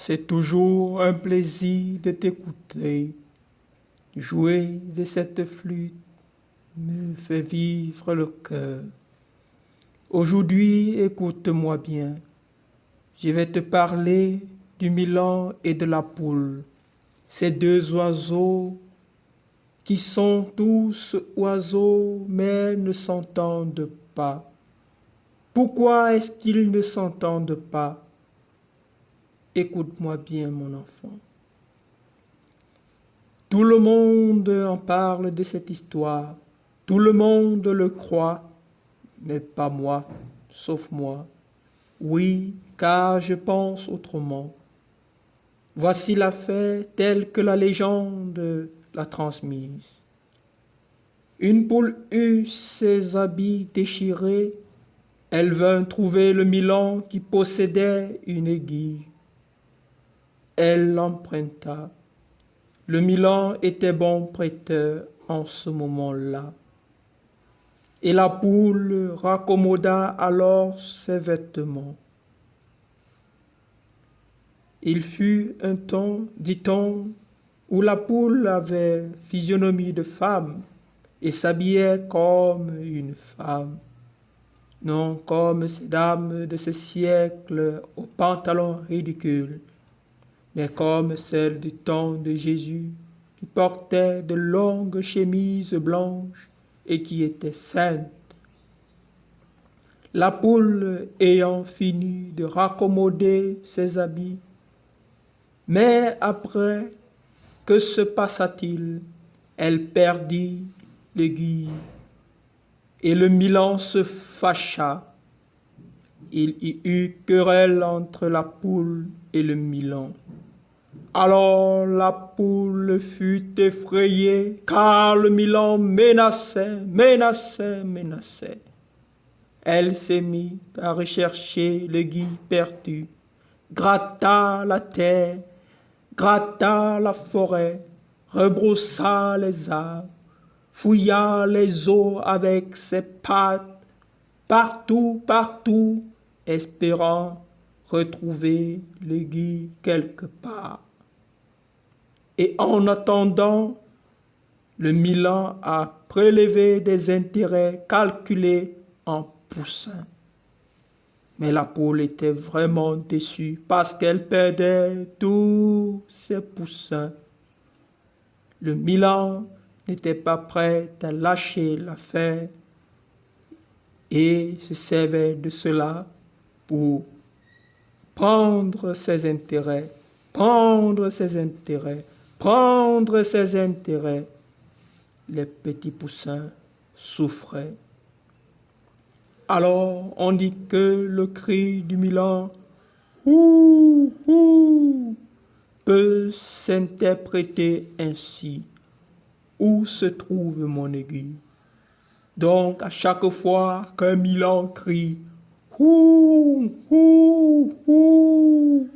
C'est toujours un plaisir de t'écouter. Jouer de cette flûte me fait vivre le cœur. Aujourd'hui, écoute-moi bien. Je vais te parler du milan et de la poule. Ces deux oiseaux qui sont tous oiseaux mais ne s'entendent pas. Pourquoi est-ce qu'ils ne s'entendent pas? Écoute-moi bien, mon enfant. Tout le monde en parle de cette histoire. Tout le monde le croit, mais pas moi, sauf moi. Oui, car je pense autrement. Voici l'affaire telle que la légende l'a transmise. Une poule eut ses habits déchirés. Elle vint trouver le milan qui possédait une aiguille. Elle l'emprunta. Le milan était bon prêteur en ce moment-là. Et la poule raccommoda alors ses vêtements. Il fut un temps, dit-on, où la poule avait physionomie de femme et s'habillait comme une femme, non comme ces dames de ce siècle aux pantalons ridicules, mais comme celles du temps de Jésus qui portaient de longues chemises blanches et qui étaient saintes. La poule ayant fini de raccommoder ses habits, mais après, que se passa-t-il? Elle perdit l'aiguille, et le milan se fâcha. Il y eut querelle entre la poule et le milan. Alors la poule fut effrayée, car le milan menaçait. Elle s'est mise à rechercher l'aiguille perdue, gratta la terre, gratta la forêt, rebroussa les arbres, fouilla les eaux avec ses pattes, partout, espérant retrouver l'aiguille quelque part. Et en attendant, le milan a prélevé des intérêts calculés en poussins. Mais la poule était vraiment déçue parce qu'elle perdait tous ses poussins. Le milan n'était pas prêt à lâcher l'affaire et se servait de cela pour prendre ses intérêts. Les petits poussins souffraient. Alors on dit que le cri du milan « Ouh, ouh » peut s'interpréter ainsi. Où se trouve mon aiguille? Donc à chaque fois qu'un milan crie « Ouh, ouh, ouh »,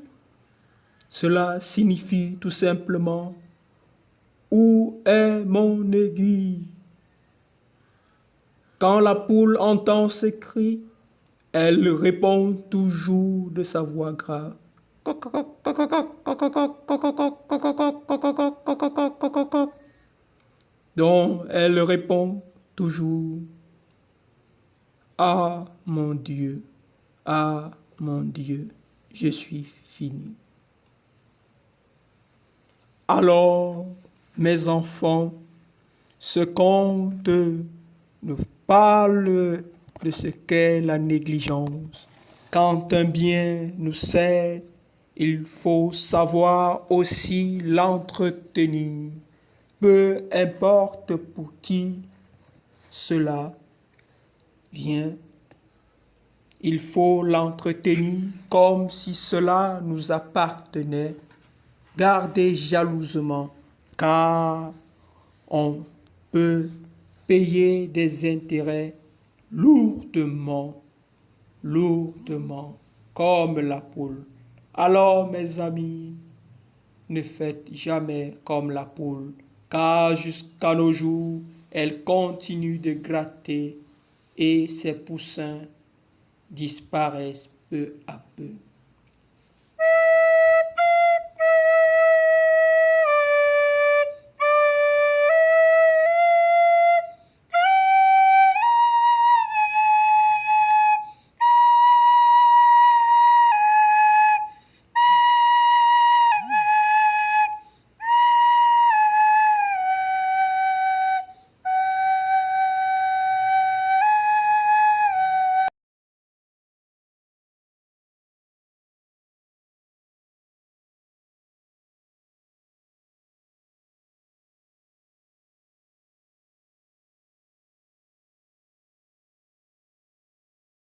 cela signifie tout simplement « Où est mon aiguille ?» Quand la poule entend ce cri, elle répond toujours de sa voix grave. Donc elle répond toujours « Ah mon Dieu, je suis fini. » Alors, mes enfants, ce conte nous parle de ce qu'est la négligence. Quand un bien nous sert, il faut savoir aussi l'entretenir, peu importe pour qui cela vient. Il faut l'entretenir comme si cela nous appartenait, garder jalousement, car on peut payer des intérêts lourdement, comme la poule. Alors, mes amis, ne faites jamais comme la poule, car jusqu'à nos jours, elle continue de gratter et ses poussins disparaissent peu à peu.